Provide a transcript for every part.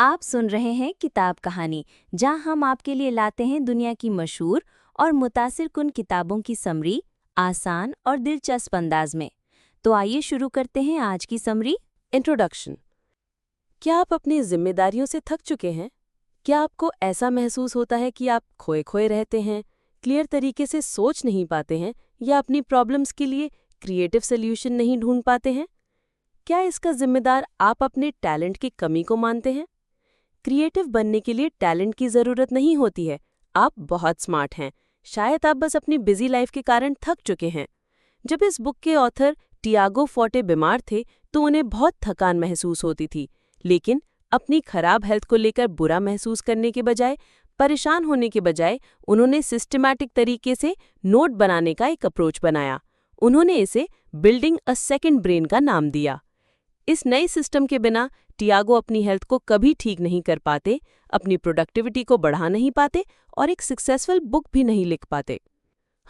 आप सुन रहे हैं किताब कहानी, जहां हम आपके लिए लाते हैं दुनिया की मशहूर और मुतासिर कुन किताबों की समरी, आसान और दिलचस्प अंदाज में। तो आइए शुरू करते हैं आज की समरी। इंट्रोडक्शन। क्या आप अपनी जिम्मेदारियों से थक चुके हैं? क्या आपको ऐसा महसूस होता है कि आप खोए खोए रहते हैं, क्लियर तरीके से सोच नहीं पाते हैं या अपनी प्रॉब्लम्स के लिए क्रिएटिव सॉल्यूशन नहीं ढूंढ पाते हैं? क्या इसका जिम्मेदार आप अपने टैलेंट की कमी को मानते हैं? क्रिएटिव बनने के लिए टैलेंट की ज़रूरत नहीं होती है। आप बहुत स्मार्ट हैं। शायद आप बस अपनी बिजी लाइफ के कारण थक चुके हैं। जब इस बुक के ऑथर टियागो फोर्टे बीमार थे तो उन्हें बहुत थकान महसूस होती थी, लेकिन अपनी खराब हेल्थ को लेकर बुरा महसूस करने के बजाय, परेशान होने के बजाय उन्होंने सिस्टमैटिक तरीके से नोट बनाने का एक अप्रोच बनाया। उन्होंने इसे बिल्डिंग अ सेकंड ब्रेन का नाम दिया। इस नए सिस्टम के बिना टियागो अपनी हेल्थ को कभी ठीक नहीं कर पाते, अपनी प्रोडक्टिविटी को बढ़ा नहीं पाते और एक सक्सेसफुल बुक भी नहीं लिख पाते।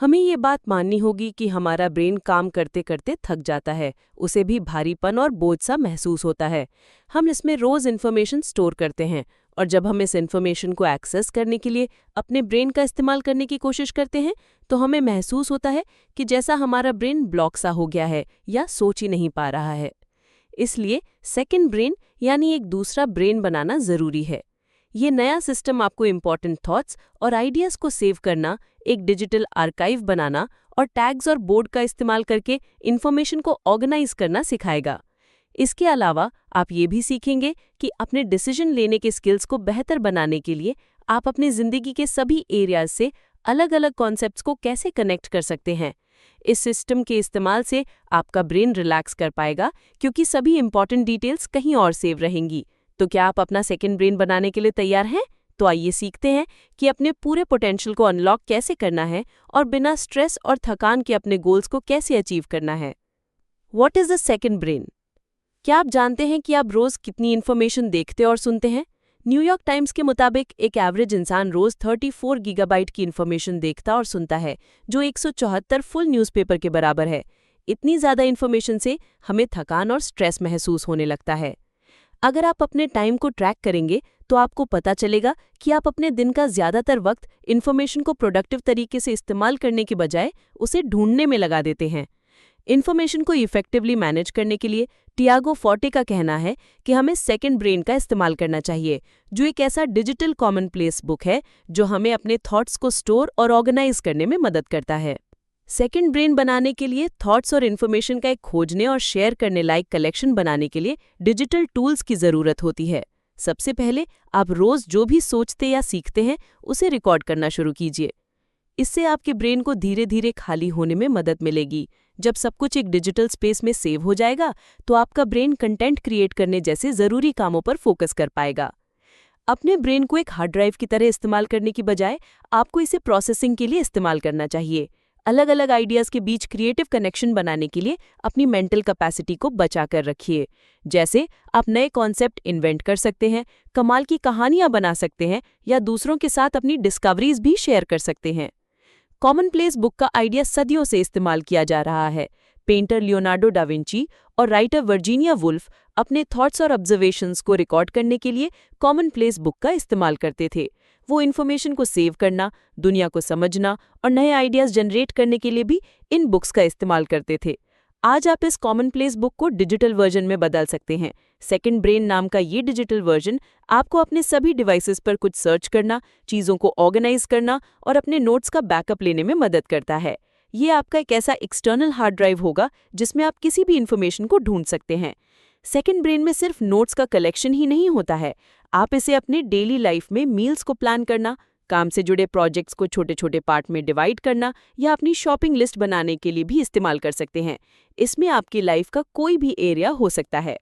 हमें ये बात माननी होगी कि हमारा ब्रेन काम करते करते थक जाता है, उसे भी भारीपन और बोझ सा महसूस होता है। हम इसमें रोज इन्फॉर्मेशन स्टोर करते हैं और जब हम इस इन्फॉर्मेशन को एक्सेस करने के लिए अपने ब्रेन का इस्तेमाल करने की कोशिश करते हैं तो हमें महसूस होता है कि जैसा हमारा ब्रेन ब्लॉक सा हो गया है या सोच ही नहीं पा रहा है। इसलिए सेकंड ब्रेन यानी एक दूसरा ब्रेन बनाना ज़रूरी है। ये नया सिस्टम आपको इम्पॉर्टेंट थॉट्स और आइडियाज़ को सेव करना, एक डिजिटल आर्काइव बनाना और टैग्स और बोर्ड का इस्तेमाल करके इन्फॉर्मेशन को ऑर्गेनाइज करना सिखाएगा। इसके अलावा आप ये भी सीखेंगे कि अपने डिसीजन लेने के स्किल्स को बेहतर बनाने के लिए आप अपनी ज़िंदगी के सभी एरियाज से अलग अलग कॉन्सेप्ट्स को कैसे कनेक्ट कर सकते हैं। इस सिस्टम के इस्तेमाल से आपका ब्रेन रिलैक्स कर पाएगा क्योंकि सभी इंपॉर्टेंट डिटेल्स कहीं और सेव रहेंगी। तो क्या आप अपना सेकंड ब्रेन बनाने के लिए तैयार हैं? तो आइए सीखते हैं कि अपने पूरे पोटेंशियल को अनलॉक कैसे करना है और बिना स्ट्रेस और थकान के अपने गोल्स को कैसे अचीव करना है। What is the second brain? क्या आप जानते हैं कि आप रोज कितनी इन्फॉर्मेशन देखते और सुनते हैं? न्यूयॉर्क टाइम्स के मुताबिक एक एवरेज इंसान रोज 34 गीगाबाइट की इन्फॉर्मेशन देखता और सुनता है, जो 174 फुल न्यूज़पेपर के बराबर है। इतनी ज़्यादा इन्फॉर्मेशन से हमें थकान और स्ट्रेस महसूस होने लगता है। अगर आप अपने टाइम को ट्रैक करेंगे तो आपको पता चलेगा कि आप अपने दिन का ज़्यादातर वक्त इन्फॉर्मेशन को प्रोडक्टिव तरीके से इस्तेमाल करने के बजाय उसे ढूंढने में लगा देते हैं। इन्फॉर्मेशन को इफेक्टिवली मैनेज करने के लिए टियागो फोर्टे का कहना है कि हमें सेकंड ब्रेन का इस्तेमाल करना चाहिए, जो एक ऐसा डिजिटल कॉमनप्लेस बुक है जो हमें अपने थॉट्स को स्टोर और ऑर्गेनाइज करने में मदद करता है। सेकंड ब्रेन बनाने के लिए थॉट्स और इन्फॉर्मेशन का एक खोजने और शेयर करने लायक कलेक्शन बनाने के लिए डिजिटल टूल्स की ज़रूरत होती है। सबसे पहले आप रोज़ जो भी सोचते या सीखते हैं उसे रिकॉर्ड करना शुरू कीजिए। इससे आपके ब्रेन को धीरे धीरे खाली होने में मदद मिलेगी। जब सब कुछ एक डिजिटल स्पेस में सेव हो जाएगा तो आपका ब्रेन कंटेंट क्रिएट करने जैसे ज़रूरी कामों पर फोकस कर पाएगा। अपने ब्रेन को एक हार्ड ड्राइव की तरह इस्तेमाल करने की बजाय आपको इसे प्रोसेसिंग के लिए इस्तेमाल करना चाहिए। अलग अलग आइडियाज़ के बीच क्रिएटिव कनेक्शन बनाने के लिए अपनी मेंटल कैपेसिटी को बचा कर रखिए। जैसे आप नए कॉन्सेप्ट इन्वेंट कर सकते हैं, कमाल की कहानियां बना सकते हैं या दूसरों के साथ अपनी डिस्कवरीज भी शेयर कर सकते हैं। कॉमनप्लेस बुक का आइडिया सदियों से इस्तेमाल किया जा रहा है। पेंटर लियोनार्डो डा विंची और राइटर वर्जीनिया वुल्फ अपने थॉट्स और ऑब्जर्वेशंस को रिकॉर्ड करने के लिए कॉमनप्लेस बुक का इस्तेमाल करते थे। वो इन्फॉर्मेशन को सेव करना, दुनिया को समझना और नए आइडियाज़ जनरेट करने के लिए भी इन बुक्स का इस्तेमाल करते थे। आज आप इस कॉमनप्लेस बुक को डिजिटल वर्जन में बदल सकते हैं। सेकंड ब्रेन नाम का ये डिजिटल वर्जन आपको अपने सभी डिवाइसेस पर कुछ सर्च करना, चीज़ों को ऑर्गेनाइज करना और अपने नोट्स का बैकअप लेने में मदद करता है। ये आपका एक ऐसा एक्सटर्नल हार्ड ड्राइव होगा जिसमें आप किसी भी इन्फॉर्मेशन को ढूंढ सकते हैं। सेकंड ब्रेन में सिर्फ नोट्स का कलेक्शन ही नहीं होता है, आप इसे अपने डेली लाइफ में मील्स को प्लान करना, काम से जुड़े प्रोजेक्ट्स को छोटे छोटे पार्ट में डिवाइड करना या अपनी शॉपिंग लिस्ट बनाने के लिए भी इस्तेमाल कर सकते हैं। इसमें आपकी लाइफ का कोई भी एरिया हो सकता है।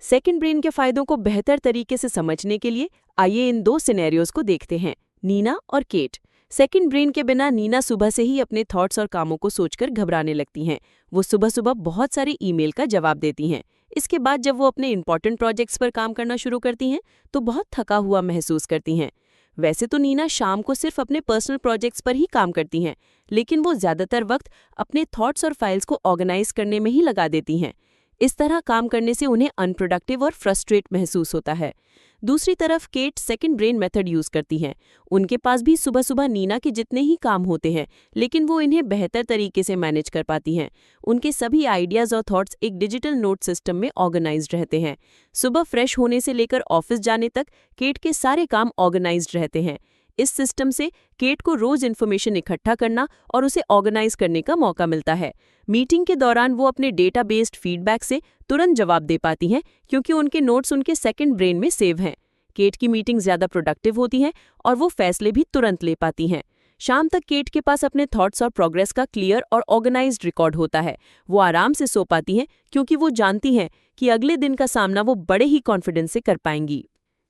सेकंड ब्रेन के फायदों को बेहतर तरीके से समझने के लिए आइए इन दो सिनेरियोज को देखते हैं, नीना और केट। सेकंड ब्रेन के बिना नीना सुबह से ही अपने थॉट्स और कामों को सोचकर घबराने लगती हैं। वो सुबह सुबह बहुत सारे ईमेल का जवाब देती हैं। इसके बाद जब वो अपने इंपॉर्टेंट प्रोजेक्ट्स पर काम करना शुरू करती हैं तो बहुत थका हुआ महसूस करती हैं। वैसे तो नीना शाम को सिर्फ अपने पर्सनल प्रोजेक्ट्स पर ही काम करती हैं, लेकिन वो ज़्यादातर वक्त अपने थॉट्स और फाइल्स को ऑर्गेनाइज करने में ही लगा देती हैं। इस तरह काम करने से उन्हें अनप्रोडक्टिव और फ्रस्ट्रेट महसूस होता है। दूसरी तरफ Kate second brain method use करती हैं। उनके पास भी सुबह सुबह नीना के जितने ही काम होते हैं, लेकिन वो इन्हें बेहतर तरीके से मैनेज कर पाती हैं। उनके सभी आइडियाज और थॉट्स एक डिजिटल नोट सिस्टम में ऑर्गेनाइज्ड रहते हैं। सुबह फ्रेश होने से लेकर ऑफिस जाने तक केट के सारे काम ऑर्गेनाइज्ड रहते हैं। इस सिस्टम से केट को रोज इन्फॉर्मेशन इकट्ठा करना और उसे ऑर्गेनाइज करने का मौका मिलता है। मीटिंग के दौरान वो अपने डेटा बेस्ड फीडबैक से तुरंत जवाब दे पाती हैं, क्योंकि उनके नोट्स उनके सेकंड ब्रेन में सेव हैं। केट की मीटिंग ज़्यादा प्रोडक्टिव होती हैं और वो फैसले भी तुरंत ले पाती हैं। शाम तक केट के पास अपने थॉट्स और प्रोग्रेस का क्लियर और ऑर्गेनाइज्ड रिकॉर्ड होता है। वो आराम से सो पाती हैं, क्योंकि वो जानती हैं कि अगले दिन का सामना वो बड़े ही कॉन्फिडेंस से कर पाएंगी।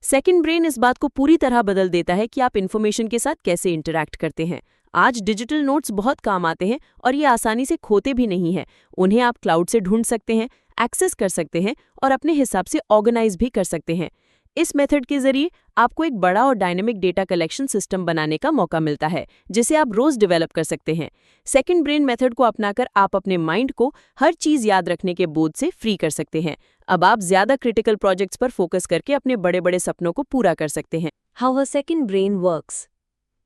सेकंड ब्रेन इस बात को पूरी तरह बदल देता है कि आप इन्फॉर्मेशन के साथ कैसे इंटरैक्ट करते हैं। आज डिजिटल नोट्स बहुत काम आते हैं और ये आसानी से खोते भी नहीं हैं। उन्हें आप क्लाउड से ढूंढ सकते हैं, एक्सेस कर सकते हैं और अपने हिसाब से ऑर्गेनाइज भी कर सकते हैं। इस मेथड के जरिए आपको एक बड़ा और डायनेमिक डेटा कलेक्शन सिस्टम बनाने का मौका मिलता है, जिसे आप रोज डेवलप कर सकते हैं। सेकंड ब्रेन मेथड को अपनाकर आप अपने माइंड को हर चीज याद रखने के बोझ से फ्री कर सकते हैं। अब आप ज्यादा क्रिटिकल प्रोजेक्ट्स पर फोकस करके अपने बड़े बड़े सपनों को पूरा कर सकते हैं। How a second brain works.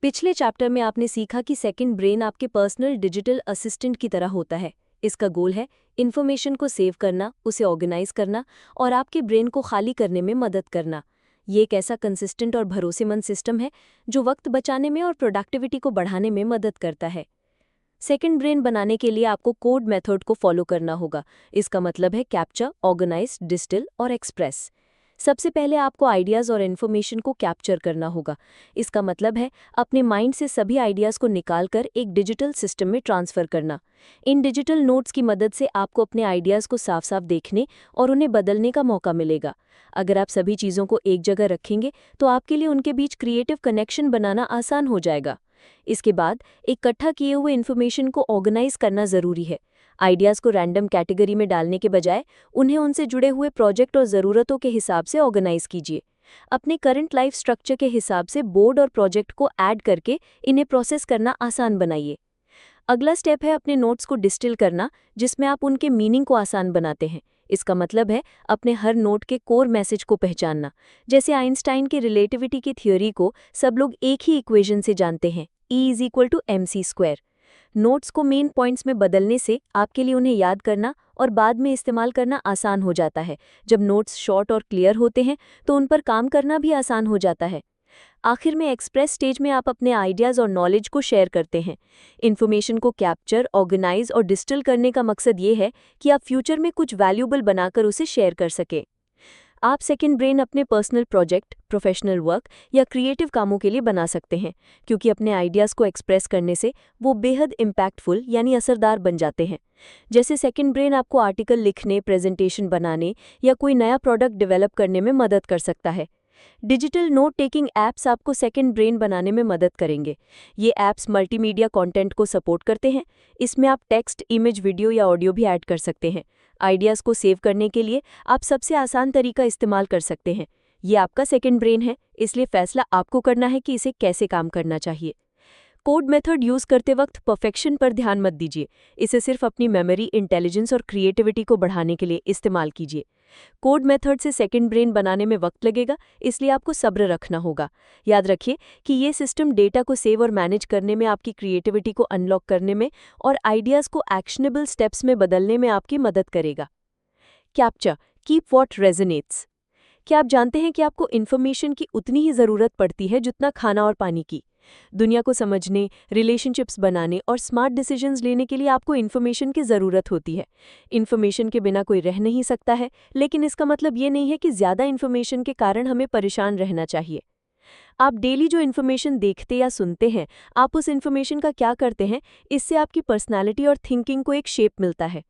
पिछले चैप्टर में आपने सीखा कि सेकंड ब्रेन आपके पर्सनल डिजिटल असिस्टेंट की तरह होता है। इसका गोल है इन्फॉर्मेशन को सेव करना, उसे ऑर्गेनाइज करना और आपके ब्रेन को खाली करने में मदद करना। ये एक ऐसा कंसिस्टेंट और भरोसेमंद सिस्टम है जो वक्त बचाने में और प्रोडक्टिविटी को बढ़ाने में मदद करता है। सेकंड ब्रेन बनाने के लिए आपको कोड मेथड को फॉलो करना होगा। इसका मतलब है कैप्चर, ऑर्गेनाइज, डिस्टिल और एक्सप्रेस। सबसे पहले आपको आइडियाज़ और इन्फॉर्मेशन को कैप्चर करना होगा। इसका मतलब है अपने माइंड से सभी आइडियाज़ को निकालकर एक डिजिटल सिस्टम में ट्रांसफ़र करना। इन डिजिटल नोट्स की मदद से आपको अपने आइडियाज़ को साफ साफ देखने और उन्हें बदलने का मौका मिलेगा। अगर आप सभी चीज़ों को एक जगह रखेंगे तो आपके लिए उनके बीच क्रिएटिव कनेक्शन बनाना आसान हो जाएगा। इसके बाद इकट्ठा किए हुए इन्फॉर्मेशन को ऑर्गेनाइज करना ज़रूरी है। आइडियाज़ को रैंडम कैटेगरी में डालने के बजाय उन्हें उनसे जुड़े हुए प्रोजेक्ट और ज़रूरतों के हिसाब से ऑर्गेनाइज कीजिए। अपने करंट लाइफ स्ट्रक्चर के हिसाब से बोर्ड और प्रोजेक्ट को ऐड करके इन्हें प्रोसेस करना आसान बनाइए। अगला स्टेप है अपने नोट्स को डिस्टिल करना, जिसमें आप उनके मीनिंग को आसान बनाते हैं। इसका मतलब है अपने हर नोट के कोर मैसेज को पहचानना। जैसे आइंस्टाइन के रिलेटिविटी की थ्योरी को सब लोग एक ही इक्वेशन से जानते हैं, E = mc²। नोट्स को मेन पॉइंट्स में बदलने से आपके लिए उन्हें याद करना और बाद में इस्तेमाल करना आसान हो जाता है। जब नोट्स शॉर्ट और क्लियर होते हैं तो उन पर काम करना भी आसान हो जाता है। आखिर में एक्सप्रेस स्टेज में आप अपने आइडियाज़ और नॉलेज को शेयर करते हैं। इन्फॉर्मेशन को कैप्चर, ऑर्गेनाइज और डिस्टिल करने का मकसद ये है कि आप फ्यूचर में कुछ वैल्यूएबल बनाकर उसे शेयर कर सकें। आप सेकंड ब्रेन अपने पर्सनल प्रोजेक्ट, प्रोफेशनल वर्क या क्रिएटिव कामों के लिए बना सकते हैं, क्योंकि अपने आइडियाज़ को एक्सप्रेस करने से वो बेहद इम्पैक्टफुल यानी असरदार बन जाते हैं। जैसे सेकंड ब्रेन आपको आर्टिकल लिखने, प्रेजेंटेशन बनाने या कोई नया प्रोडक्ट डेवलप करने में मदद कर सकता है। डिजिटल नोट टेकिंग ऐप्स आपको सेकंड ब्रेन बनाने में मदद करेंगे। ये ऐप्स मल्टीमीडिया कंटेंट को सपोर्ट करते हैं। इसमें आप टेक्स्ट, इमेज, वीडियो या ऑडियो भी ऐड कर सकते हैं। आइडियाज़ को सेव करने के लिए आप सबसे आसान तरीका इस्तेमाल कर सकते हैं। ये आपका सेकंड ब्रेन है, इसलिए फैसला आपको करना है कि इसे कैसे काम करना चाहिए। कोड मेथड यूज़ करते वक्त परफेक्शन पर ध्यान मत दीजिए। इसे सिर्फ अपनी मेमोरी, इंटेलिजेंस और क्रिएटिविटी को बढ़ाने के लिए इस्तेमाल कीजिए। कोड मेथड से सेकंड ब्रेन बनाने में वक्त लगेगा, इसलिए आपको सब्र रखना होगा। याद रखिए कि ये सिस्टम डेटा को सेव और मैनेज करने में, आपकी क्रिएटिविटी को अनलॉक करने में और आइडियाज़ को एक्शनेबल स्टेप्स में बदलने में आपकी मदद करेगा। Capture, keep what resonates. क्या आप जानते हैं कि आपको इन्फॉर्मेशन की उतनी ही ज़रूरत पड़ती है जितना खाना और पानी की? दुनिया को समझने, रिलेशनशिप्स बनाने और स्मार्ट डिसीजंस लेने के लिए आपको इन्फॉर्मेशन की ज़रूरत होती है। इन्फॉर्मेशन के बिना कोई रह नहीं सकता है, लेकिन इसका मतलब ये नहीं है कि ज़्यादा इन्फॉर्मेशन के कारण हमें परेशान रहना चाहिए। आप डेली जो इन्फॉर्मेशन देखते या सुनते हैं, आप उस इन्फॉर्मेशन का क्या करते हैं, इससे आपकी पर्सनैलिटी और थिंकिंग को एक शेप मिलता है।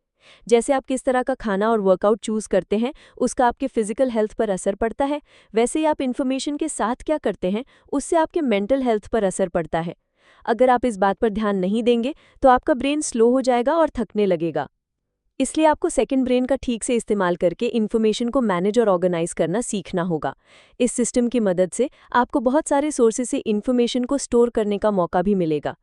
जैसे आप किस तरह का खाना और वर्कआउट चूज़ करते हैं, उसका आपके फिजिकल हेल्थ पर असर पड़ता है, वैसे ही आप इन्फॉर्मेशन के साथ क्या करते हैं, उससे आपके मेंटल हेल्थ पर असर पड़ता है। अगर आप इस बात पर ध्यान नहीं देंगे तो आपका ब्रेन स्लो हो जाएगा और थकने लगेगा। इसलिए आपको सेकंड ब्रेन का ठीक से इस्तेमाल करके इन्फॉर्मेशन को मैनेज और ऑर्गेनाइज करना सीखना होगा। इस सिस्टम की मदद से आपको बहुत सारे सोर्सेज से इन्फॉर्मेशन को स्टोर करने का मौका भी मिलेगा।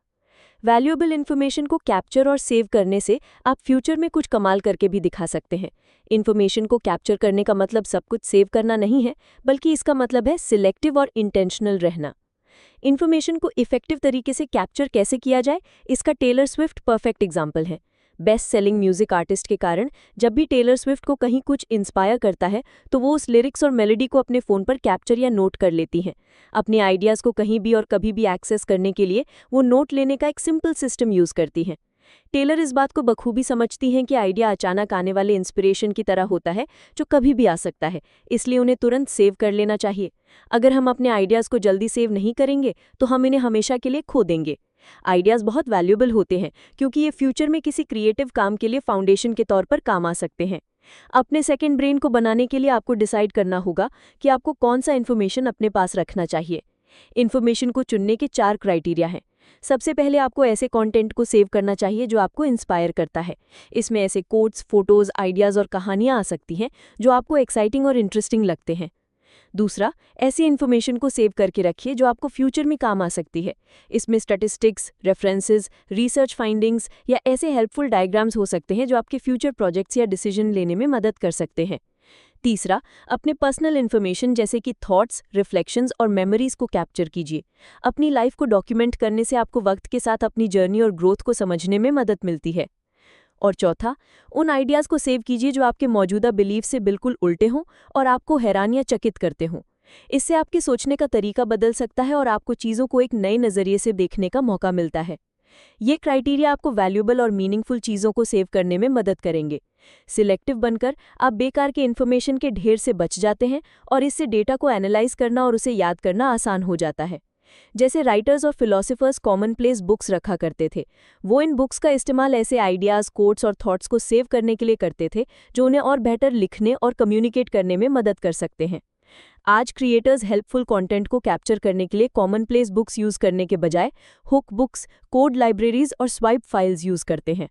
वैल्यूएबल इन्फॉर्मेशन को कैप्चर और सेव करने से आप फ्यूचर में कुछ कमाल करके भी दिखा सकते हैं। इन्फॉर्मेशन को कैप्चर करने का मतलब सब कुछ सेव करना नहीं है, बल्कि इसका मतलब है सिलेक्टिव और इंटेंशनल रहना। इन्फॉर्मेशन को इफेक्टिव तरीके से कैप्चर कैसे किया जाए, इसका टेलर स्विफ्ट परफेक्ट एग्जाम्पल है। बेस्ट सेलिंग म्यूजिक आर्टिस्ट के कारण जब भी टेलर स्विफ्ट को कहीं कुछ इंस्पायर करता है तो वो उस लिरिक्स और मेलोडी को अपने फ़ोन पर कैप्चर या नोट कर लेती हैं। अपने आइडियाज़ को कहीं भी और कभी भी एक्सेस करने के लिए वो नोट लेने का एक सिंपल सिस्टम यूज़ करती हैं। टेलर इस बात को बखूबी समझती हैं कि आइडिया अचानक आने वाले इंस्पिरेशन की तरह होता है जो कभी भी आ सकता है, इसलिए उन्हें तुरंत सेव कर लेना चाहिए। अगर हम अपने आइडियाज़ को जल्दी सेव नहीं करेंगे तो हम इन्हें हमेशा के लिए खो देंगे। आइडियाज़ बहुत वैल्यूएबल होते हैं क्योंकि ये फ्यूचर में किसी क्रिएटिव काम के लिए फाउंडेशन के तौर पर काम आ सकते हैं। अपने सेकंड ब्रेन को बनाने के लिए आपको डिसाइड करना होगा कि आपको कौन सा इन्फॉर्मेशन अपने पास रखना चाहिए। इन्फॉर्मेशन को चुनने के 4 क्राइटेरिया हैं। सबसे पहले आपको ऐसे कंटेंट को सेव करना चाहिए जो आपको इंस्पायर करता है। इसमें ऐसे कोट्स, फोटोज़, आइडियाज़ और कहानियाँ आ सकती हैं जो आपको एक्साइटिंग और इंटरेस्टिंग लगते हैं। दूसरा, ऐसी इन्फॉर्मेशन को सेव करके रखिए जो आपको फ्यूचर में काम आ सकती है। इसमें स्टैटिस्टिक्स, रेफरेंसेस, रिसर्च फाइंडिंग्स या ऐसे हेल्पफुल डायग्राम्स हो सकते हैं जो आपके फ्यूचर प्रोजेक्ट्स या डिसीजन लेने में मदद कर सकते हैं। तीसरा, अपने पर्सनल इन्फॉर्मेशन जैसे कि थॉट्स, रिफ्लेक्शंस और मेमोरीज को कैप्चर कीजिए। अपनी लाइफ को डॉक्यूमेंट करने से आपको वक्त के साथ अपनी जर्नी और ग्रोथ को समझने में मदद मिलती है। और चौथा, उन आइडियाज़ को सेव कीजिए जो आपके मौजूदा बिलीफ से बिल्कुल उल्टे हों और आपको हैरान या चकित करते हों। इससे आपके सोचने का तरीका बदल सकता है और आपको चीज़ों को एक नए नज़रिए से देखने का मौका मिलता है। ये क्राइटेरिया आपको वैल्यूएबल और मीनिंगफुल चीज़ों को सेव करने में मदद करेंगे। सिलेक्टिव बनकर आप बेकार के इन्फॉर्मेशन के ढेर से बच जाते हैं और इससे डेटा को एनालाइज करना और उसे याद करना आसान हो जाता है। जैसे राइटर्स और फिलोसोफर्स कॉमनप्लेस बुक्स रखा करते थे, वो इन बुक्स का इस्तेमाल ऐसे आइडियाज़, कोट्स और थॉट्स को सेव करने के लिए करते थे जो उन्हें और बेहतर लिखने और कम्युनिकेट करने में मदद कर सकते हैं। आज क्रिएटर्स हेल्पफुल कंटेंट को कैप्चर करने के लिए कॉमनप्लेस बुक्स यूज़ करने के बजाय हुक बुक्स, कोड लाइब्रेरीज और स्वाइप फाइल्स यूज़ करते हैं।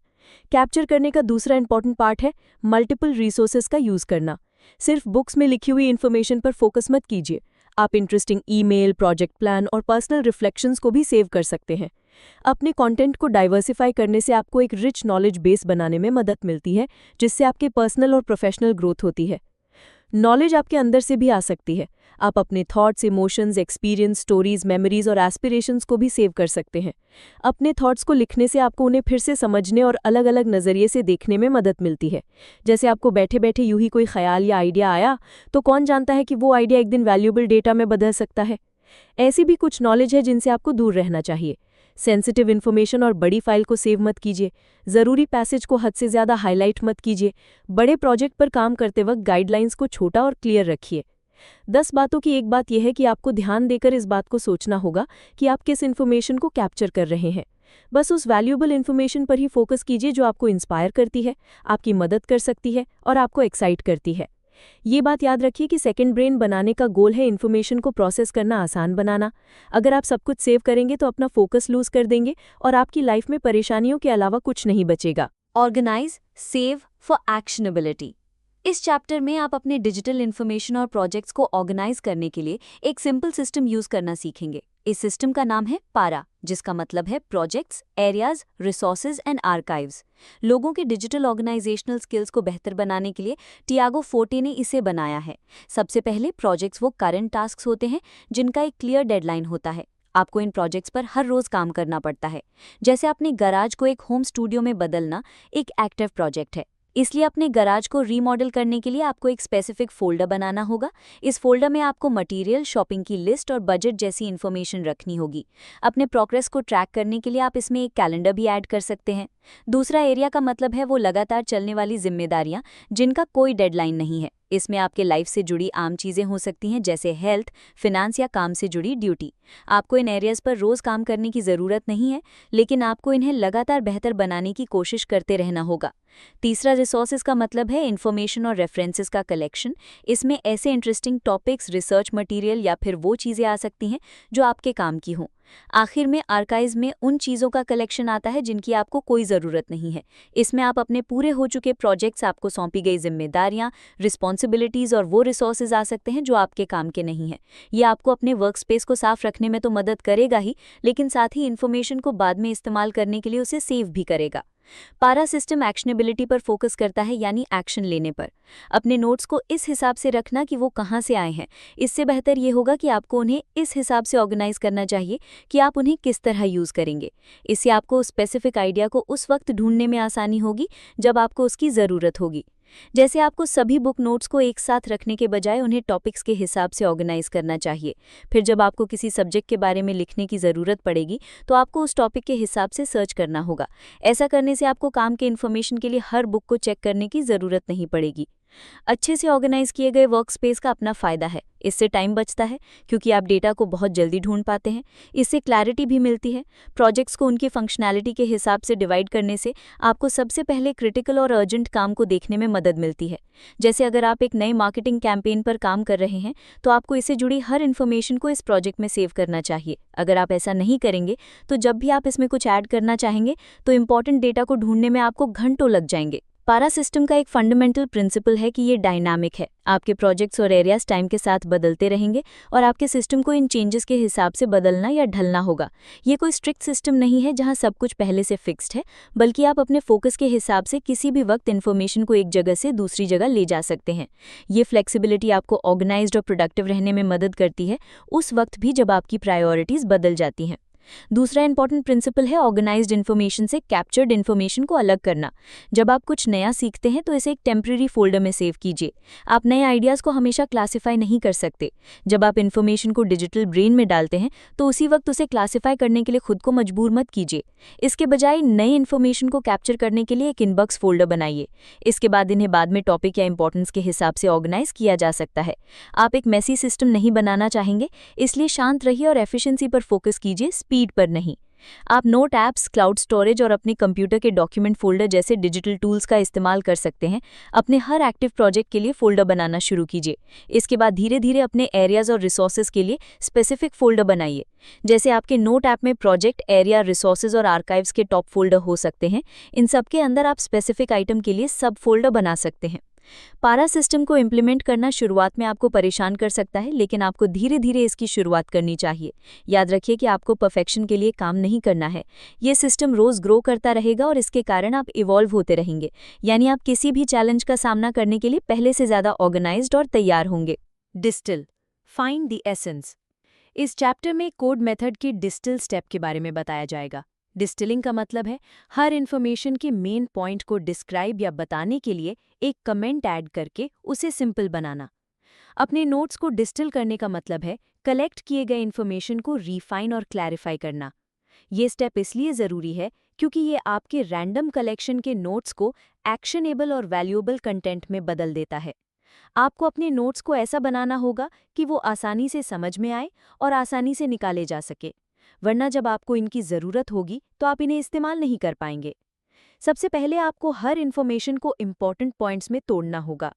कैप्चर करने का दूसरा इंपॉर्टेंट पार्ट है मल्टीपल रिसोर्सेज का यूज़ करना। सिर्फ बुक्स में लिखी हुई इन्फॉर्मेशन पर फोकस मत कीजिए। आप इंटरेस्टिंग ईमेल, प्रोजेक्ट प्लान और पर्सनल रिफ्लेक्शंस को भी सेव कर सकते हैं। अपने कंटेंट को डाइवर्सिफाई करने से आपको एक रिच नॉलेज बेस बनाने में मदद मिलती है, जिससे आपके पर्सनल और प्रोफेशनल ग्रोथ होती है। नॉलेज आपके अंदर से भी आ सकती है। आप अपने thoughts, emotions, experience, stories, memories और एस्पिरेशंस को भी सेव कर सकते हैं। अपने थॉट्स को लिखने से आपको उन्हें फिर से समझने और अलग अलग नज़रिए से देखने में मदद मिलती है। जैसे आपको बैठे बैठे यूं ही कोई ख्याल या आइडिया आया, तो कौन जानता है कि वो आइडिया एक दिन वैल्यूएबल डेटा में बदल सकता है। ऐसी भी कुछ नॉलेज है जिनसे आपको दूर रहना चाहिए। सेंसिटिव इन्फॉर्मेशन और बड़ी फाइल को सेव मत कीजिए। ज़रूरी पैसेज को हद से ज़्यादा हाईलाइट मत कीजिए। बड़े प्रोजेक्ट पर काम करते वक्त गाइडलाइंस को छोटा और क्लियर रखिए। 10 बातों की एक बात यह है कि आपको ध्यान देकर इस बात को सोचना होगा कि आप किस इन्फॉर्मेशन को कैप्चर कर रहे हैं। बस उस वैल्यूएबल इन्फॉर्मेशन पर ही फोकस कीजिए जो आपको इंस्पायर करती है, आपकी मदद कर सकती है और आपको एक्साइट करती है। ये बात याद रखिए कि सेकंड ब्रेन बनाने का गोल है इन्फॉर्मेशन को प्रोसेस करना आसान बनाना। अगर आप सब कुछ सेव करेंगे तो अपना फोकस लूज कर देंगे और आपकी लाइफ में परेशानियों के अलावा कुछ नहीं बचेगा। Organize, save for actionability. इस चैप्टर में आप अपने डिजिटल इन्फॉर्मेशन और प्रोजेक्ट्स को ऑर्गेनाइज करने के लिए एक सिंपल सिस्टम यूज करना सीखेंगे। इस सिस्टम का नाम है पारा, जिसका मतलब है projects, areas, resources and archives. लोगों के डिजिटल ऑर्गेनाइजेशनल स्किल्स को बेहतर बनाने के लिए टियागो फोर्टे ने इसे बनाया है। सबसे पहले प्रोजेक्ट्स वो करंट टास्क्स होते हैं जिनका एक क्लियर डेडलाइन होता है। आपको इन प्रोजेक्ट्स पर हर रोज काम करना पड़ता है। जैसे अपने गराज को एक होम स्टूडियो में बदलना एक एक्टिव प्रोजेक्ट है, इसलिए अपने गराज को रीमॉडल करने के लिए आपको एक स्पेसिफिक फोल्डर बनाना होगा। इस फोल्डर में आपको मटेरियल, शॉपिंग की लिस्ट और बजट जैसी इन्फॉर्मेशन रखनी होगी। अपने प्रोग्रेस को ट्रैक करने के लिए आप इसमें एक कैलेंडर भी ऐड कर सकते हैं। दूसरा एरिया का मतलब है वो लगातार चलने वाली जिम्मेदारियां जिनका कोई डेडलाइन नहीं है। इसमें आपके लाइफ से जुड़ी आम चीज़ें हो सकती हैं, जैसे हेल्थ, फिनांस या काम से जुड़ी ड्यूटी। आपको इन एरियाज़ पर रोज़ काम करने की ज़रूरत नहीं है, लेकिन आपको इन्हें लगातार बेहतर बनाने की कोशिश करते रहना होगा। तीसरा रिसोर्सेज का मतलब है इन्फॉर्मेशन और रेफरेंसेस का कलेक्शन। इसमें ऐसे इंटरेस्टिंग टॉपिक्स, रिसर्च मटेरियल या फिर वो चीज़ें आ सकती हैं जो आपके काम की हों। आखिर में आर्काइव्स में उन चीज़ों का कलेक्शन आता है जिनकी आपको कोई ज़रूरत नहीं है। इसमें आप अपने पूरे हो चुके प्रोजेक्ट्स, आपको सौंपी गई जिम्मेदारियां, रिस्पॉन्सिबिलिटीज़ और वो रिसोर्सेज आ सकते हैं जो आपके काम के नहीं हैं। ये आपको अपने वर्क स्पेस को साफ रखने में तो मदद करेगा ही, लेकिन साथ ही इन्फॉर्मेशन को बाद में इस्तेमाल करने के लिए उसे सेव भी करेगा। पारा सिस्टम एक्शनेबिलिटी पर फोकस करता है, यानी एक्शन लेने पर। अपने नोट्स को इस हिसाब से रखना कि वो कहाँ से आए हैं। इससे बेहतर ये होगा कि आपको उन्हें इस हिसाब से ऑर्गेनाइज करना चाहिए कि आप उन्हें किस तरह यूज़ करेंगे। इससे आपको स्पेसिफिक आइडिया को उस वक्त ढूंढने में आसानी होगी जब आपको उसकी ज़रूरत होगी। जैसे आपको सभी बुक नोट्स को एक साथ रखने के बजाय उन्हें टॉपिक्स के हिसाब से ऑर्गेनाइज करना चाहिए। फिर जब आपको किसी सब्जेक्ट के बारे में लिखने की ज़रूरत पड़ेगी तो आपको उस टॉपिक के हिसाब से सर्च करना होगा। ऐसा करने से आपको काम के इन्फॉर्मेशन के लिए हर बुक को चेक करने की ज़रूरत नहीं पड़ेगी। अच्छे से ऑर्गेनाइज किए गए वर्क स्पेस का अपना फ़ायदा है। इससे टाइम बचता है क्योंकि आप डेटा को बहुत जल्दी ढूंढ पाते हैं। इससे क्लैरिटी भी मिलती है। प्रोजेक्ट्स को उनकी फंक्शनैलिटी के हिसाब से डिवाइड करने से आपको सबसे पहले क्रिटिकल और अर्जेंट काम को देखने में मदद मिलती है। जैसे अगर आप एक नए मार्केटिंग कैंपेन पर काम कर रहे हैं तो आपको इससे जुड़ी हर इन्फॉर्मेशन को इस प्रोजेक्ट में सेव करना चाहिए। अगर आप ऐसा नहीं करेंगे तो जब भी आप इसमें कुछ ऐड करना चाहेंगे तो इंपॉर्टेंट डेटा को ढूंढने में आपको घंटों लग जाएंगे। पारा सिस्टम का एक फंडामेंटल प्रिंसिपल है कि ये डायनामिक है। आपके प्रोजेक्ट्स और एरियाज टाइम के साथ बदलते रहेंगे और आपके सिस्टम को इन चेंजेस के हिसाब से बदलना या ढलना होगा। ये कोई स्ट्रिक्ट सिस्टम नहीं है जहां सब कुछ पहले से फिक्स्ड है, बल्कि आप अपने फोकस के हिसाब से किसी भी वक्त इन्फॉर्मेशन को एक जगह से दूसरी जगह ले जा सकते हैं। ये फ्लेक्सिबिलिटी आपको ऑर्गेनाइज्ड और प्रोडक्टिव रहने में मदद करती है, उस वक्त भी जब आपकी प्रायोरिटीज बदल जाती हैं। दूसरा इंपॉर्टेंट प्रिंसिपल है ऑर्गेनाइज्ड इन्फॉर्मेशन से कैप्चर्ड इन्फॉर्मेशन को अलग करना। जब आप कुछ नया सीखते हैं तो इसे एक टेम्पररी फोल्डर में सेव कीजिए। आप नए आइडियाज़ को हमेशा क्लासिफाई नहीं कर सकते। जब आप इन्फॉर्मेशन को डिजिटल ब्रेन में डालते हैं तो उसी वक्त उसे क्लासिफाई करने के लिए खुद को मजबूर मत कीजिए। इसके बजाय नई इन्फॉर्मेशन को कैप्चर करने के लिए एक इनबॉक्स फोल्डर बनाइए। इसके बाद इन्हें बाद में टॉपिक या इंपॉर्टेंस के हिसाब से ऑर्गेनाइज किया जा सकता है। आप एक मेसी सिस्टम नहीं बनाना चाहेंगे, इसलिए शांत रहिए और एफिशिएंसी पर फोकस कीजिए, स्पीड पर नहीं। आप नोट ऐप्स, क्लाउड स्टोरेज और अपने कंप्यूटर के डॉक्यूमेंट फोल्डर जैसे डिजिटल टूल्स का इस्तेमाल कर सकते हैं। अपने हर एक्टिव प्रोजेक्ट के लिए फोल्डर बनाना शुरू कीजिए। इसके बाद धीरे धीरे अपने एरियाज और रिसोर्सेज के लिए स्पेसिफिक फोल्डर बनाइए। जैसे आपके नोट ऐप में प्रोजेक्ट, एरिया, रिसोर्सेज और आर्काइव्स के टॉप फोल्डर हो सकते हैं। इन सब के अंदर आप स्पेसिफिक आइटम के लिए सब फोल्डर बना सकते हैं। पारा सिस्टम को इम्प्लीमेंट करना शुरुआत में आपको परेशान कर सकता है, लेकिन आपको धीरे धीरे इसकी शुरुआत करनी चाहिए। याद रखिए कि आपको परफेक्शन के लिए काम नहीं करना है। ये सिस्टम रोज ग्रो करता रहेगा और इसके कारण आप इवॉल्व होते रहेंगे, यानी आप किसी भी चैलेंज का सामना करने के लिए पहले से ज़्यादा ऑर्गेनाइज्ड और तैयार होंगे। Distil, find the essence. इस चैप्टर में कोड मेथड की डिस्टिल स्टेप के बारे में बताया जाएगा। डिस्टिलिंग का मतलब है हर इन्फॉर्मेशन के मेन पॉइंट को डिस्क्राइब या बताने के लिए एक कमेंट ऐड करके उसे सिंपल बनाना। अपने नोट्स को डिस्टिल करने का मतलब है कलेक्ट किए गए इन्फॉर्मेशन को रिफाइन और क्लैरिफाई करना। ये स्टेप इसलिए ज़रूरी है क्योंकि ये आपके रैंडम कलेक्शन के नोट्स को एक्शनेबल और वैल्यूएबल कंटेंट में बदल देता है। आपको अपने नोट्स को ऐसा बनाना होगा कि वो आसानी से समझ में आए और आसानी से निकाले जा सके, वरना जब आपको इनकी ज़रूरत होगी तो आप इन्हें इस्तेमाल नहीं कर पाएंगे। सबसे पहले आपको हर इन्फॉर्मेशन को इम्पॉर्टेंट पॉइंट्स में तोड़ना होगा।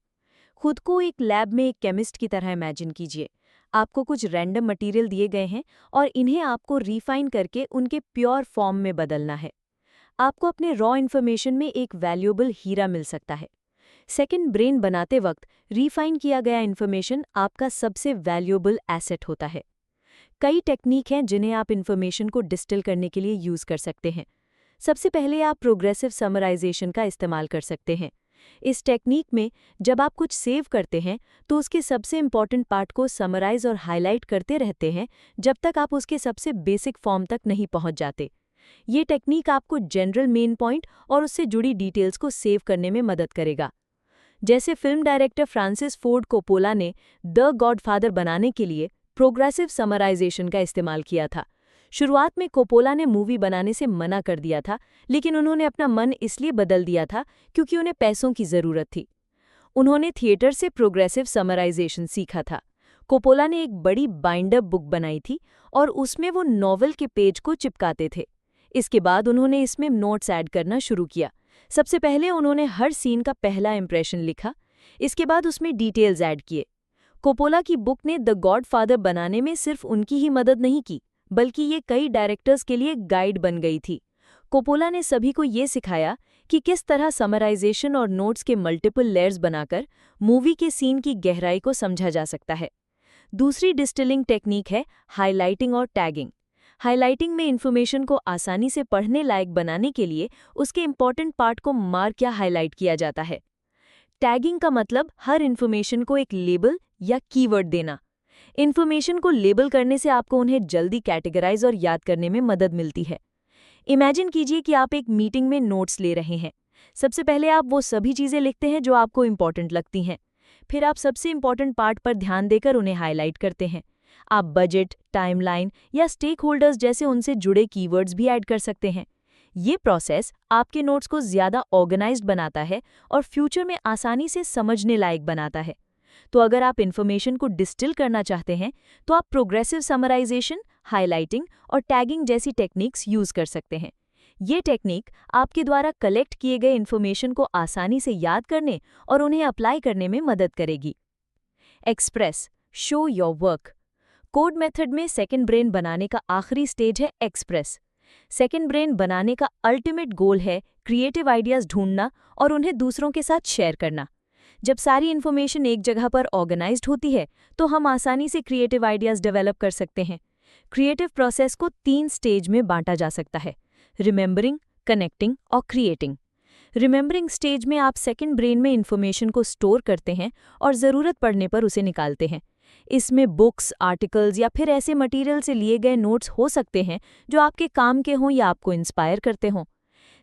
खुद को एक लैब में एक केमिस्ट की तरह इमेजिन कीजिए। आपको कुछ रैंडम मटेरियल दिए गए हैं और इन्हें आपको रिफाइन करके उनके प्योर फॉर्म में बदलना है। आपको अपने रॉ इन्फॉर्मेशन में एक वैल्यूएबल हीरा मिल सकता है। सेकंड ब्रेन बनाते वक्त रिफाइन किया गया इन्फॉर्मेशन आपका सबसे वैल्यूएबल एसेट होता है। कई टेक्निक हैं जिन्हें आप इन्फॉर्मेशन को डिस्टिल करने के लिए यूज़ कर सकते हैं। सबसे पहले आप प्रोग्रेसिव समराइजेशन का इस्तेमाल कर सकते हैं। इस टेक्निक में जब आप कुछ सेव करते हैं तो उसके सबसे इम्पॉर्टेंट पार्ट को समराइज और हाईलाइट करते रहते हैं जब तक आप उसके सबसे बेसिक फॉर्म तक नहीं पहुंच जाते। ये टेक्निक आपको जनरल मेन पॉइंट और उससे जुड़ी डिटेल्स को सेव करने में मदद करेगा। जैसे film director Francis Ford Coppola ने द गॉडफादर बनाने के लिए प्रोग्रेसिव समराइजेशन का इस्तेमाल किया था। शुरुआत में कोपोला ने मूवी बनाने से मना कर दिया था, लेकिन उन्होंने अपना मन इसलिए बदल दिया था क्योंकि उन्हें पैसों की ज़रूरत थी। उन्होंने थिएटर से प्रोग्रेसिव समराइजेशन सीखा था। कोपोला ने एक बड़ी बाइंडर बुक बनाई थी और उसमें वो नॉवेल के पेज को चिपकाते थे। इसके बाद उन्होंने इसमें नोट्स ऐड करना शुरू किया। सबसे पहले उन्होंने हर सीन का पहला इंप्रेशन लिखा, इसके बाद उसमें डिटेल्स ऐड किए। कोपोला की बुक ने द गॉडफादर बनाने में सिर्फ उनकी ही मदद नहीं की, बल्कि ये कई डायरेक्टर्स के लिए गाइड बन गई थी। कोपोला ने सभी को ये सिखाया कि किस तरह समराइजेशन और नोट्स के मल्टीपल लेयर्स बनाकर मूवी के सीन की गहराई को समझा जा सकता है। दूसरी डिस्टिलिंग टेक्निक है हाइलाइटिंग और टैगिंग। हाइलाइटिंग में इन्फॉर्मेशन को आसानी से पढ़ने लायक बनाने के लिए उसके इम्पॉर्टेंट पार्ट को मार्क या हाइलाइट किया जाता है। टैगिंग का मतलब हर इन्फॉर्मेशन को एक लेबल या कीवर्ड देना। इन्फॉर्मेशन को लेबल करने से आपको उन्हें जल्दी कैटेगराइज और याद करने में मदद मिलती है। इमेजिन कीजिए कि आप एक मीटिंग में नोट्स ले रहे हैं। सबसे पहले आप वो सभी चीज़ें लिखते हैं जो आपको इम्पॉर्टेंट लगती हैं। फिर आप सबसे इम्पॉर्टेंट पार्ट पर ध्यान देकर उन्हें हाईलाइट करते हैं। आप बजट, टाइमलाइन या स्टेक होल्डर्स जैसे उनसे जुड़े कीवर्ड्स भी ऐड कर सकते हैं। ये प्रोसेस आपके नोट्स को ज़्यादा ऑर्गेनाइज्ड बनाता है और फ्यूचर में आसानी से समझने लायक बनाता है। तो अगर आप इन्फॉर्मेशन को डिस्टिल करना चाहते हैं तो आप प्रोग्रेसिव समराइजेशन, हाइलाइटिंग और टैगिंग जैसी टेक्निक्स यूज़ कर सकते हैं। ये टेक्निक आपके द्वारा कलेक्ट किए गए इन्फॉर्मेशन को आसानी से याद करने और उन्हें अप्लाई करने में मदद करेगी। Express, show your work. Code method में सेकंड ब्रेन बनाने का आखिरी स्टेज है एक्सप्रेस। सेकंड ब्रेन बनाने का अल्टीमेट गोल है क्रिएटिव आइडियाज़ ढूंढना और उन्हें दूसरों के साथ शेयर करना। जब सारी इन्फॉर्मेशन एक जगह पर ऑर्गेनाइज्ड होती है तो हम आसानी से क्रिएटिव आइडियाज़ डेवलप कर सकते हैं। क्रिएटिव प्रोसेस को 3 स्टेज में बांटा जा सकता है: रिमेंबरिंग, कनेक्टिंग और क्रिएटिंग। रिमेंबरिंग स्टेज में आप सेकंड ब्रेन में इन्फॉर्मेशन को स्टोर करते हैं और ज़रूरत पड़ने पर उसे निकालते हैं। इसमें बुक्स, आर्टिकल्स या फिर ऐसे मटेरियल से लिए गए नोट्स हो सकते हैं जो आपके काम के हों या आपको इंस्पायर करते हों।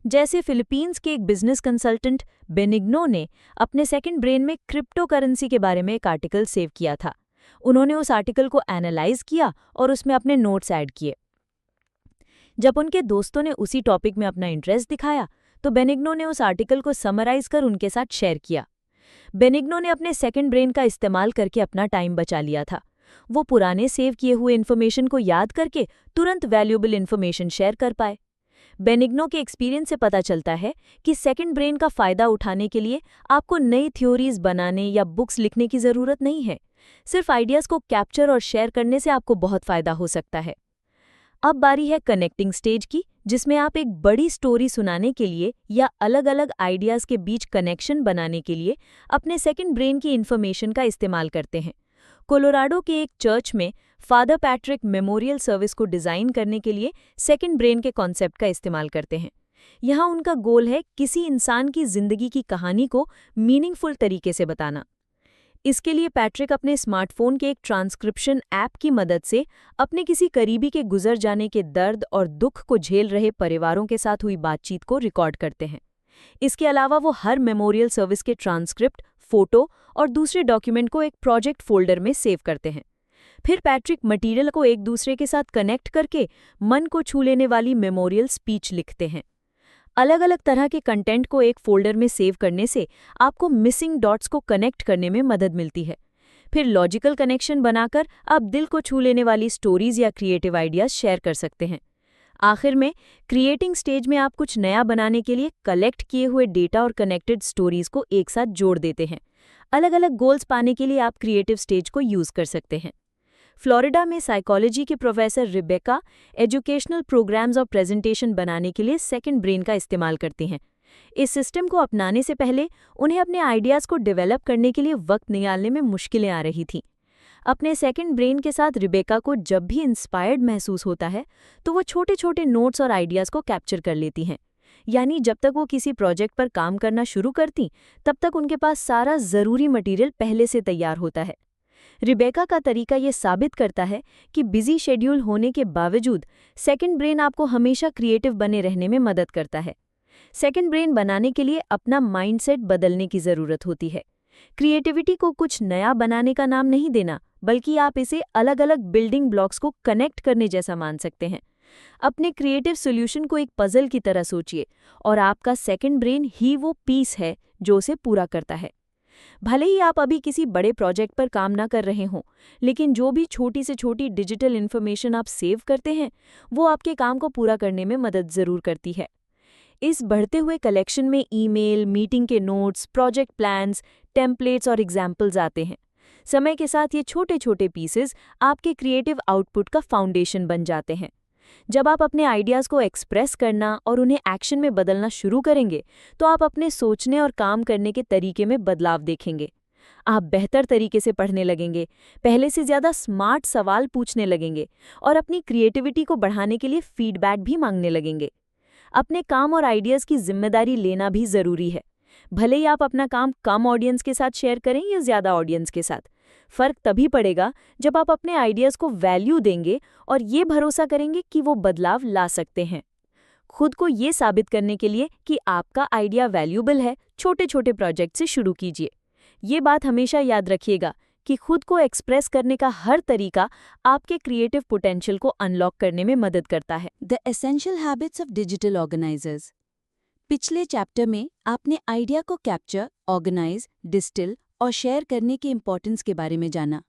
जैसे फिलीपींस के एक बिजनेस कंसल्टेंट बेनिग्नो ने अपने सेकंड ब्रेन में क्रिप्टो करेंसी के बारे में एक आर्टिकल सेव किया था। उन्होंने उस आर्टिकल को एनालाइज किया और उसमें अपने नोट्स ऐड किए। जब उनके दोस्तों ने उसी टॉपिक में अपना इंटरेस्ट दिखाया तो बेनिग्नो ने उस आर्टिकल को समराइज कर उनके साथ शेयर किया। बेनिग्नो ने अपने सेकंड ब्रेन का इस्तेमाल करके अपना टाइम बचा लिया था। वो पुराने सेव किए हुए इन्फॉर्मेशन को याद करके तुरंत वैल्यूएबल इन्फॉर्मेशन शेयर कर पाए। बेनिग्नो के एक्सपीरियंस से पता चलता है कि सेकंड ब्रेन का फ़ायदा उठाने के लिए आपको नई थ्योरीज बनाने या बुक्स लिखने की ज़रूरत नहीं है। सिर्फ आइडियाज़ को कैप्चर और शेयर करने से आपको बहुत फ़ायदा हो सकता है। अब बारी है कनेक्टिंग स्टेज की, जिसमें आप एक बड़ी स्टोरी सुनाने के लिए या अलग-अलग आइडियाज़ के बीच कनेक्शन बनाने के लिए अपने सेकंड ब्रेन की इन्फॉर्मेशन का इस्तेमाल करते हैं। कोलोराडो के एक चर्च में फादर पैट्रिक मेमोरियल सर्विस को डिज़ाइन करने के लिए सेकंड ब्रेन के कॉन्सेप्ट का इस्तेमाल करते हैं। यहाँ उनका गोल है किसी इंसान की ज़िंदगी की कहानी को मीनिंगफुल तरीके से बताना। इसके लिए पैट्रिक अपने स्मार्टफोन के एक ट्रांसक्रिप्शन ऐप की मदद से अपने किसी करीबी के गुजर जाने के दर्द और दुख को झेल रहे परिवारों के साथ हुई बातचीत को रिकॉर्ड करते हैं। इसके अलावा वो हर मेमोरियल सर्विस के ट्रांसक्रिप्ट, फोटो और दूसरे डॉक्यूमेंट को एक प्रोजेक्ट फोल्डर में सेव करते हैं। फिर पैट्रिक मटीरियल को एक दूसरे के साथ कनेक्ट करके मन को छू लेने वाली मेमोरियल स्पीच लिखते हैं। अलग अलग तरह के कंटेंट को एक फोल्डर में सेव करने से आपको मिसिंग डॉट्स को कनेक्ट करने में मदद मिलती है। फिर लॉजिकल कनेक्शन बनाकर आप दिल को छू लेने वाली स्टोरीज या क्रिएटिव आइडियाज शेयर कर सकते हैं। आखिर में क्रिएटिंग स्टेज में आप कुछ नया बनाने के लिए कलेक्ट किए हुए डेटा और कनेक्टेड स्टोरीज को एक साथ जोड़ देते हैं। अलग अलग गोल्स पाने के लिए आप क्रिएटिव स्टेज को यूज़ कर सकते हैं। फ्लोरिडा में साइकोलॉजी के प्रोफेसर रिबेका एजुकेशनल प्रोग्राम्स और प्रेजेंटेशन बनाने के लिए सेकंड ब्रेन का इस्तेमाल करती हैं। इस सिस्टम को अपनाने से पहले उन्हें अपने आइडियाज़ को डेवलप करने के लिए वक्त निकालने में मुश्किलें आ रही थीं। अपने सेकंड ब्रेन के साथ रिबेका को जब भी इंस्पायर्ड महसूस होता है तो वो छोटे छोटे नोट्स और आइडियाज़ को कैप्चर कर लेती हैं। यानी जब तक वो किसी प्रोजेक्ट पर काम करना शुरू करती तब तक उनके पास सारा ज़रूरी मटीरियल पहले से तैयार होता है। रिबेका का तरीका ये साबित करता है कि बिजी शेड्यूल होने के बावजूद सेकंड ब्रेन आपको हमेशा क्रिएटिव बने रहने में मदद करता है। सेकंड ब्रेन बनाने के लिए अपना माइंडसेट बदलने की ज़रूरत होती है। क्रिएटिविटी को कुछ नया बनाने का नाम नहीं देना, बल्कि आप इसे अलग अलग बिल्डिंग ब्लॉक्स को कनेक्ट करने जैसा मान सकते हैं। अपने क्रिएटिव सॉल्यूशन को एक पजल की तरह सोचिए और आपका सेकंड ब्रेन ही वो पीस है जो उसे पूरा करता है। भले ही आप अभी किसी बड़े प्रोजेक्ट पर काम ना कर रहे हों, लेकिन जो भी छोटी से छोटी डिजिटल इन्फॉर्मेशन आप सेव करते हैं वो आपके काम को पूरा करने में मदद ज़रूर करती है। इस बढ़ते हुए कलेक्शन में ईमेल, मीटिंग के नोट्स, प्रोजेक्ट प्लान्स, टेम्पलेट्स और एग्जाम्पल्स आते हैं। समय के साथ ये छोटे छोटे पीसेस आपके क्रिएटिव आउटपुट का फाउंडेशन बन जाते हैं। जब आप अपने आइडियाज़ को एक्सप्रेस करना और उन्हें एक्शन में बदलना शुरू करेंगे, तो आप अपने सोचने और काम करने के तरीके में बदलाव देखेंगे। आप बेहतर तरीके से पढ़ने लगेंगे, पहले से ज़्यादा स्मार्ट सवाल पूछने लगेंगे और अपनी क्रिएटिविटी को बढ़ाने के लिए फीडबैक भी मांगने लगेंगे। अपने काम और आइडियाज़ की जिम्मेदारी लेना भी ज़रूरी है। भले ही आप अपना काम कम ऑडियंस के साथ शेयर करें या ज़्यादा ऑडियंस के साथ, फ़र्क तभी पड़ेगा जब आप अपने आइडियाज़ को वैल्यू देंगे और ये भरोसा करेंगे कि वो बदलाव ला सकते हैं। खुद को ये साबित करने के लिए कि आपका आइडिया वैल्यूबल है, छोटे छोटे प्रोजेक्ट से शुरू कीजिए। ये बात हमेशा याद रखिएगा कि खुद को एक्सप्रेस करने का हर तरीका आपके क्रिएटिव पोटेंशियल को अनलॉक करने में मदद करता है। The essential habits of digital organisers. पिछले चैप्टर में आपने आइडिया को कैप्चर, ऑर्गेनाइज, डिस्टिल और शेयर करने के इम्पोर्टेंस के बारे में जाना।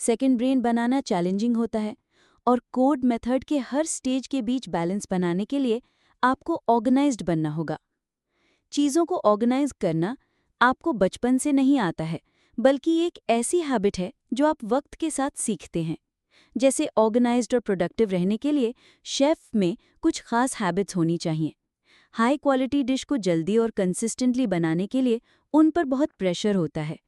सेकंड ब्रेन बनाना चैलेंजिंग होता है और कोड मेथड के हर स्टेज के बीच बैलेंस बनाने के लिए आपको ऑर्गेनाइज्ड बनना होगा। चीज़ों को ऑर्गेनाइज करना आपको बचपन से नहीं आता है, बल्कि एक ऐसी हैबिट है जो आप वक्त के साथ सीखते हैं। जैसे ऑर्गेनाइज्ड और प्रोडक्टिव रहने के लिए शेफ में कुछ खास हैबिट्स होनी चाहिए। हाई क्वालिटी डिश को जल्दी और कंसिस्टेंटली बनाने के लिए उन पर बहुत प्रेशर होता है।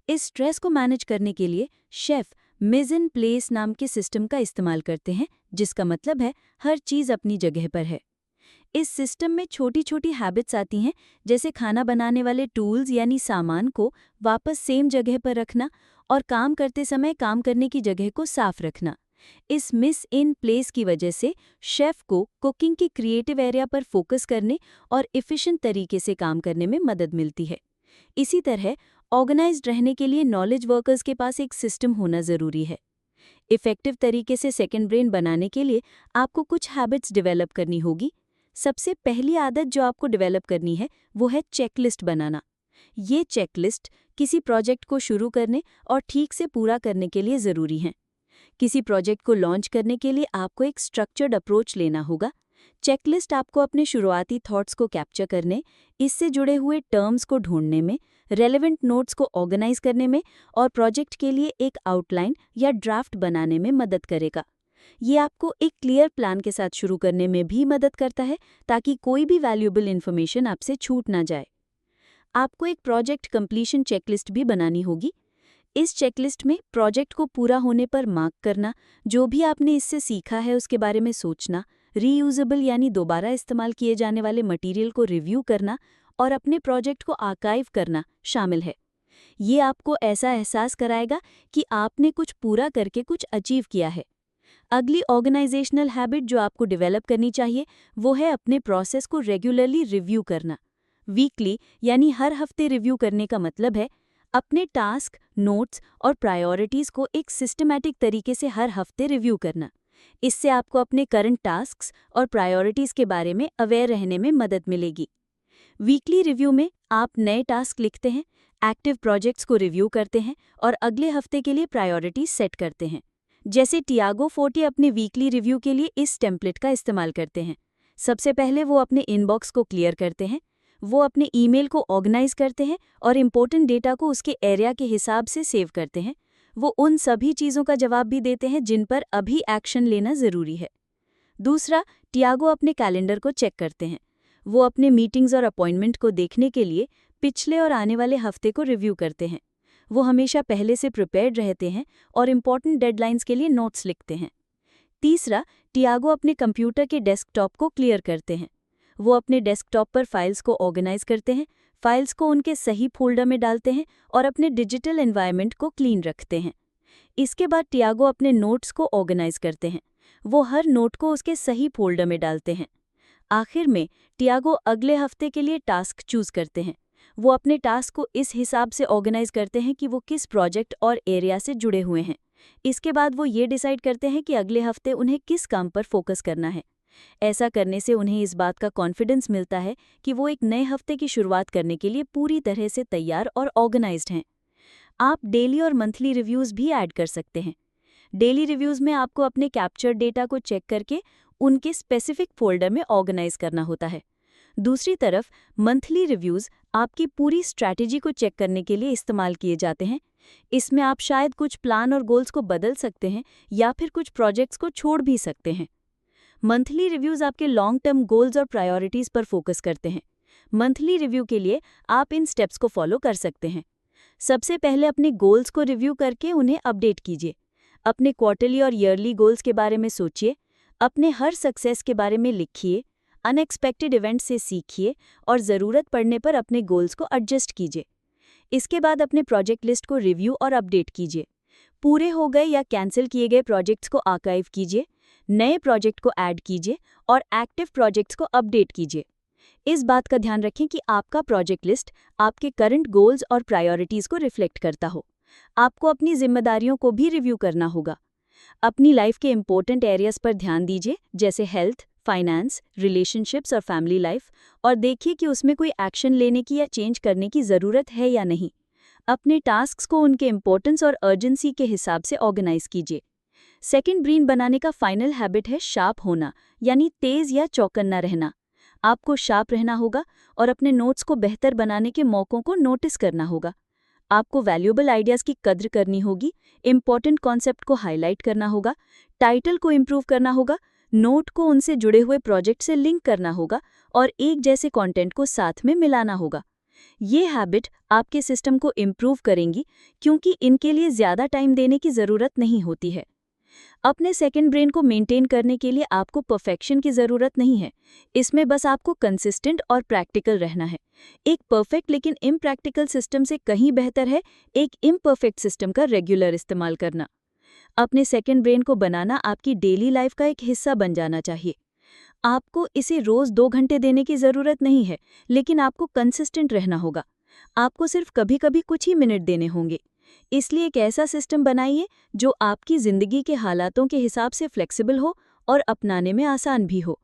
इस स्ट्रेस को मैनेज करने के लिए शेफ मिज इन प्लेस नाम के सिस्टम का इस्तेमाल करते हैं, जिसका मतलब है हर चीज़ अपनी जगह पर है। इस सिस्टम में छोटी छोटी हैबिट्स आती हैं, जैसे खाना बनाने वाले टूल्स यानी सामान को वापस सेम जगह पर रखना और काम करते समय काम करने की जगह को साफ रखना। इस मिस इन प्लेस की वजह से शेफ को कुकिंग की क्रिएटिव एरिया पर फोकस करने और एफिशिएंट तरीके से काम करने में मदद मिलती है। इसी तरह ऑर्गेनाइज्ड रहने के लिए नॉलेज वर्कर्स के पास एक सिस्टम होना ज़रूरी है। इफ़ेक्टिव तरीके से सेकंड ब्रेन बनाने के लिए आपको कुछ हैबिट्स डेवलप करनी होगी। सबसे पहली आदत जो आपको डेवलप करनी है वो है चेकलिस्ट बनाना। ये चेकलिस्ट किसी प्रोजेक्ट को शुरू करने और ठीक से पूरा करने के लिए ज़रूरी हैं। किसी प्रोजेक्ट को लॉन्च करने के लिए आपको एक स्ट्रक्चर्ड अप्रोच लेना होगा। चेकलिस्ट आपको अपने शुरुआती थॉट्स को कैप्चर करने, इससे जुड़े हुए टर्म्स को ढूंढने में, रेलेवेंट नोट्स को ऑर्गेनाइज करने में और प्रोजेक्ट के लिए एक आउटलाइन या ड्राफ्ट बनाने में मदद करेगा। ये आपको एक क्लियर प्लान के साथ शुरू करने में भी मदद करता है, ताकि कोई भी वैल्यूएबल इन्फॉर्मेशन आपसे छूट ना जाए। आपको एक प्रोजेक्ट कंप्लीशन चेकलिस्ट भी बनानी होगी। इस चेकलिस्ट में प्रोजेक्ट को पूरा होने पर मार्क करना, जो भी आपने इससे सीखा है उसके बारे में सोचना, रीयूजेबल यानी दोबारा इस्तेमाल किए जाने वाले मटेरियल को रिव्यू करना और अपने प्रोजेक्ट को आर्काइव करना शामिल है। ये आपको ऐसा एहसास कराएगा कि आपने कुछ पूरा करके कुछ अचीव किया है। अगली ऑर्गेनाइजेशनल हैबिट जो आपको डेवलप करनी चाहिए वो है अपने प्रोसेस को रेगुलरली रिव्यू करना। वीकली यानी हर हफ्ते रिव्यू करने का मतलब है अपने टास्क, नोट्स और प्रायोरिटीज़ को एक सिस्टमैटिक तरीके से हर हफ्ते रिव्यू करना। इससे आपको अपने करंट टास्क्स और प्रायोरिटीज़ के बारे में अवेयर रहने में मदद मिलेगी। वीकली रिव्यू में आप नए टास्क लिखते हैं, एक्टिव प्रोजेक्ट्स को रिव्यू करते हैं और अगले हफ्ते के लिए प्रायोरिटीज सेट करते हैं। जैसे टियागो फोर्टे अपने वीकली रिव्यू के लिए इस टेम्पलेट का इस्तेमाल करते हैं। सबसे पहले वो अपने इनबॉक्स को क्लियर करते हैं, वो अपने ईमेल को ऑर्गेनाइज करते हैं और इम्पोर्टेंट डेटा को उसके एरिया के हिसाब से सेव करते हैं। वो उन सभी चीज़ों का जवाब भी देते हैं जिन पर अभी एक्शन लेना ज़रूरी है। दूसरा, टियागो अपने कैलेंडर को चेक करते हैं। वो अपने मीटिंग्स और अपॉइंटमेंट को देखने के लिए पिछले और आने वाले हफ्ते को रिव्यू करते हैं। वो हमेशा पहले से प्रिपेयर्ड रहते हैं और इम्पॉर्टेंट डेडलाइंस के लिए नोट्स लिखते हैं। तीसरा, टियागो अपने कंप्यूटर के डेस्कटॉप को क्लियर करते हैं। वो अपने डेस्कटॉप पर फाइल्स को ऑर्गेनाइज करते हैं, फाइल्स को उनके सही फोल्डर में डालते हैं और अपने डिजिटल एनवायरनमेंट को क्लीन रखते हैं। इसके बाद टियागो अपने नोट्स को ऑर्गेनाइज करते हैं। वो हर नोट को उसके सही फोल्डर में डालते हैं। आखिर में टियागो अगले हफ्ते के लिए टास्क चूज करते हैं। वो अपने टास्क को इस हिसाब से ऑर्गेनाइज करते हैं कि वो किस प्रोजेक्ट और एरिया से जुड़े हुए हैं। इसके बाद वो ये डिसाइड करते हैं कि अगले हफ्ते उन्हें किस काम पर फोकस करना है। ऐसा करने से उन्हें इस बात का कॉन्फिडेंस मिलता है कि वो एक नए हफ्ते की शुरुआत करने के लिए पूरी तरह से तैयार और ऑर्गेनाइज्ड हैं। आप डेली और मंथली रिव्यूज़ भी ऐड कर सकते हैं। डेली रिव्यूज़ में आपको अपने कैप्चर्ड डेटा को चेक करके उनके स्पेसिफिक फोल्डर में ऑर्गेनाइज करना होता है। दूसरी तरफ मंथली रिव्यूज़ आपकी पूरी स्ट्रैटेजी को चेक करने के लिए इस्तेमाल किए जाते हैं। इसमें आप शायद कुछ प्लान और गोल्स को बदल सकते हैं या फिर कुछ प्रोजेक्ट्स को छोड़ भी सकते हैं। मंथली रिव्यूज़ आपके लॉन्ग टर्म गोल्स और प्रायोरिटीज़ पर फोकस करते हैं। मंथली रिव्यू के लिए आप इन स्टेप्स को फॉलो कर सकते हैं। सबसे पहले अपने गोल्स को रिव्यू करके उन्हें अपडेट कीजिए। अपने क्वार्टरली और ईयरली गोल्स के बारे में सोचिए, अपने हर सक्सेस के बारे में लिखिए, अनएक्सपेक्टेड इवेंट से सीखिए और ज़रूरत पड़ने पर अपने गोल्स को एडजस्ट कीजिए। इसके बाद अपने प्रोजेक्ट लिस्ट को रिव्यू और अपडेट कीजिए। पूरे हो गए या कैंसिल किए गए प्रोजेक्ट्स को आर्काइव कीजिए, नए प्रोजेक्ट को ऐड कीजिए और एक्टिव प्रोजेक्ट्स को अपडेट कीजिए। इस बात का ध्यान रखें कि आपका प्रोजेक्ट लिस्ट आपके करंट गोल्स और प्रायोरिटीज़ को रिफ्लेक्ट करता हो। आपको अपनी जिम्मेदारियों को भी रिव्यू करना होगा। अपनी लाइफ के इम्पोर्टेंट एरियाज पर ध्यान दीजिए, जैसे हेल्थ, फाइनेंस, रिलेशनशिप्स और फैमिली लाइफ, और देखिए कि उसमें कोई एक्शन लेने की या चेंज करने की ज़रूरत है या नहीं। अपने टास्क्स को उनके इम्पोर्टेंस और अर्जेंसी के हिसाब से ऑर्गेनाइज कीजिए। सेकंड ब्रेन बनाने का फाइनल हैबिट है शार्प होना, यानी तेज़ या चौकन्ना रहना। आपको शार्प रहना होगा और अपने नोट्स को बेहतर बनाने के मौक़ों को नोटिस करना होगा। आपको वैल्यूएबल आइडियाज़ की कद्र करनी होगी, इंपॉर्टेंट कॉन्सेप्ट को हाईलाइट करना होगा, टाइटल को इम्प्रूव करना होगा, नोट को उनसे जुड़े हुए प्रोजेक्ट से लिंक करना होगा और एक जैसे कंटेंट को साथ में मिलाना होगा। ये हैबिट आपके सिस्टम को इम्प्रूव करेंगी, क्योंकि इनके लिए ज़्यादा टाइम देने की ज़रूरत नहीं होती है। अपने सेकंड ब्रेन को मेंटेन करने के लिए आपको परफेक्शन की ज़रूरत नहीं है। इसमें बस आपको कंसिस्टेंट और प्रैक्टिकल रहना है। एक परफेक्ट लेकिन इम्प्रैक्टिकल सिस्टम से कहीं बेहतर है एक इम्परफेक्ट सिस्टम का रेगुलर इस्तेमाल करना। अपने सेकंड ब्रेन को बनाना आपकी डेली लाइफ का एक हिस्सा बन जाना चाहिए। आपको इसे रोज़ 2 घंटे देने की ज़रूरत नहीं है, लेकिन आपको कंसिस्टेंट रहना होगा। आपको सिर्फ कभी-कभी कुछ ही मिनट देने होंगे। इसलिए एक ऐसा सिस्टम बनाइए जो आपकी ज़िंदगी के हालातों के हिसाब से फ्लेक्सिबल हो और अपनाने में आसान भी हो।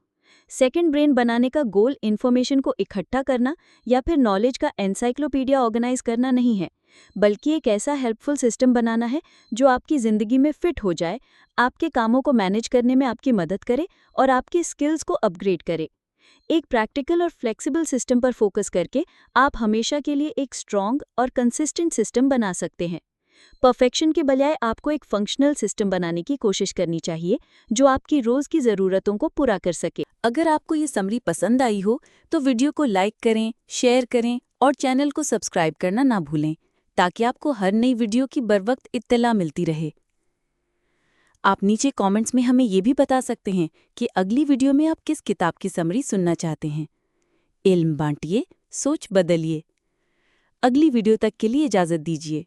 सेकंड ब्रेन बनाने का गोल इन्फॉर्मेशन को इकट्ठा करना या फिर नॉलेज का एनसाइक्लोपीडिया ऑर्गेनाइज करना नहीं है, बल्कि एक ऐसा हेल्पफुल सिस्टम बनाना है जो आपकी ज़िंदगी में फिट हो जाए, आपके कामों को मैनेज करने में आपकी मदद करे और आपकी स्किल्स को अपग्रेड करे। एक प्रैक्टिकल और फ्लेक्सिबल सिस्टम पर फोकस करके आप हमेशा के लिए एक स्ट्रॉन्ग और कंसिस्टेंट सिस्टम बना सकते हैं। परफेक्शन के बजाय आपको एक फंक्शनल सिस्टम बनाने की कोशिश करनी चाहिए जो आपकी रोज़ की ज़रूरतों को पूरा कर सके। अगर आपको ये समरी पसंद आई हो तो वीडियो को लाइक करें, शेयर करें और चैनल को सब्सक्राइब करना ना भूलें, ताकि आपको हर नई वीडियो की बरवक्त इत्तला मिलती रहे। आप नीचे कमेंट्स में हमें ये भी बता सकते हैं कि अगली वीडियो में आप किस किताब की समरी सुनना चाहते हैं। इल्म बांटिए, सोच बदलिए। अगली वीडियो तक के लिए इजाज़त दीजिए।